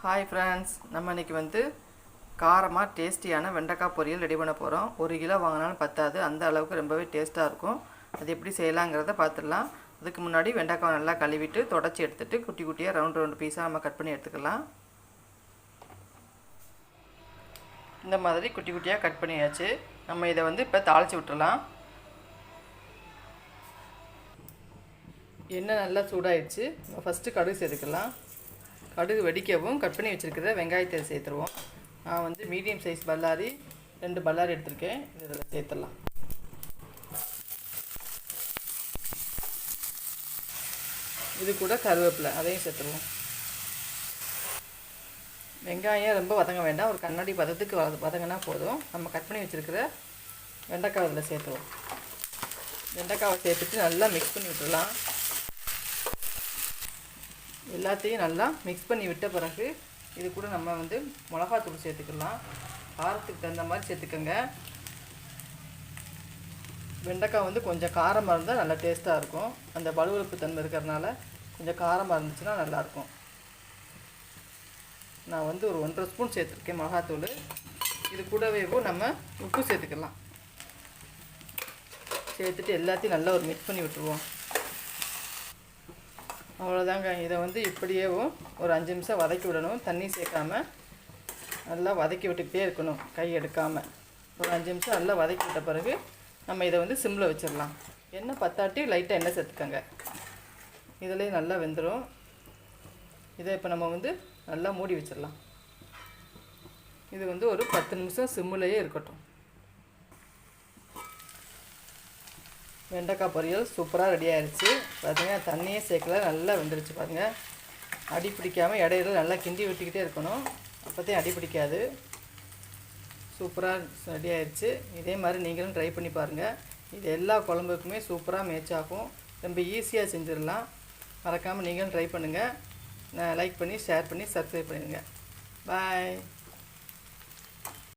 Hi friends, நம்ம இன்றைக்கி வந்து காரமாக டேஸ்டியான வெண்டைக்காய் பொரியல் ரெடி பண்ண போகிறோம். 1 கிலோ வாங்கினாலும் பத்தாது, அந்த அளவுக்கு ரொம்பவே டேஸ்ட்டாக இருக்கும். அது எப்படி செய்யலாங்கிறத பார்த்துடலாம். அதுக்கு முன்னாடி வெண்டைக்காய் நல்லா கழுவிட்டு தொடச்சி எடுத்துகிட்டு குட்டி குட்டியாக ரவுண்ட் பீஸாக நம்ம கட் பண்ணி எடுத்துக்கலாம். இந்த மாதிரி குட்டி குட்டியாக கட் பண்ணியாச்சு. நம்ம இதை வந்து இப்போ தாளித்து விட்டுறலாம். எண்ணெய் நல்லா சூடாயிடுச்சு. நம்ம ஃபஸ்ட்டு கடுகு சேர்த்துக்கலாம். கடுகு வெடிக்கவும் கட் பண்ணி வச்சுருக்கிற வெங்காயத்தை சேர்த்துருவோம். நான் வந்து மீடியம் சைஸ் பல்லாரி 2 பல்லாரி எடுத்திருக்கேன். இதில் சேர்த்துடலாம். இது கூட கருவேப்பிலை, அதையும் சேர்த்துருவோம். வெங்காயம் ரொம்ப வதங்க வேண்டாம், ஒரு கண்ணாடி பதத்துக்கு வதங்கினா போதும். நம்ம கட் பண்ணி வச்சுருக்கிற வெண்டைக்காய் இதில் சேர்த்துருவோம். வெண்டைக்காவை சேர்த்துட்டு நல்லா மிக்ஸ் பண்ணி விட்டுடலாம். எல்லாத்தையும் நல்லா மிக்ஸ் பண்ணி விட்ட பிறகு இது கூட நம்ம வந்து மிளகாத்தூள் சேர்த்துக்கலாம். காரத்துக்கு தகுந்த மாதிரி சேர்த்துக்கோங்க. வெண்டைக்காய் வந்து கொஞ்சம் காரமாக இருந்தால் நல்லா டேஸ்ட்டாக இருக்கும். அந்த வழுவழுப்பு தன்மை இருக்கிறதுனால கொஞ்சம் காரமாக இருந்துச்சுன்னா நல்லாயிருக்கும். நான் வந்து ஒரு 1.5 ஸ்பூன் சேர்த்துருக்கேன் மிளகாத்தூள். இது கூடவே நம்ம உப்பு சேர்த்துக்கலாம். சேர்த்துட்டு எல்லாத்தையும் நல்லா ஒரு மிக்ஸ் பண்ணி விட்டுருவோம். அவ்வளோதாங்க. இதை வந்து இப்படியே ஒரு 5 நிமிஷம் வதக்கி விடணும். தண்ணி சேர்க்காமல் நல்லா வதக்கி விட்டுக்கிட்டே இருக்கணும், கை எடுக்காமல். ஒரு 5 நிமிஷம் நல்லா வதக்கி விட்ட பிறகு நம்ம இதை வந்து சிம்மில் வச்சிடலாம். எண்ணெய் பத்தாட்டி லைட்டாக எண்ணெய் சேர்த்துக்கோங்க. இதிலே நல்லா வெந்துடும். இதை இப்போ நம்ம வந்து நல்லா மூடி வச்சிடலாம். இது வந்து ஒரு 10 நிமிஷம் சிம்மிலேயே இருக்கட்டும். வெண்டைக்காய் பொரியல் சூப்பராக ரெடி ஆயிடுச்சு. பார்த்திங்கன்னா தண்ணியே சேர்க்கல, நல்லா வெந்துருச்சு. பாருங்கள், அடி பிடிக்காமல் இடையில நல்லா கிண்டி விட்டுக்கிட்டே இருக்கணும். அப்போதான் அடி பிடிக்காது. சூப்பராக ரெடி ஆயிடுச்சு. இதே மாதிரி நீங்களும் ட்ரை பண்ணி பாருங்கள். இது எல்லா குழம்புக்குமே சூப்பராக மேட்ச் ஆகும். ரொம்ப ஈஸியாக செஞ்சிடலாம். மறக்காமல் நீங்களும் ட்ரை பண்ணுங்கள். லைக் பண்ணி ஷேர் பண்ணி சப்ஸ்கிரைப் பண்ணிடுங்க. பாய்.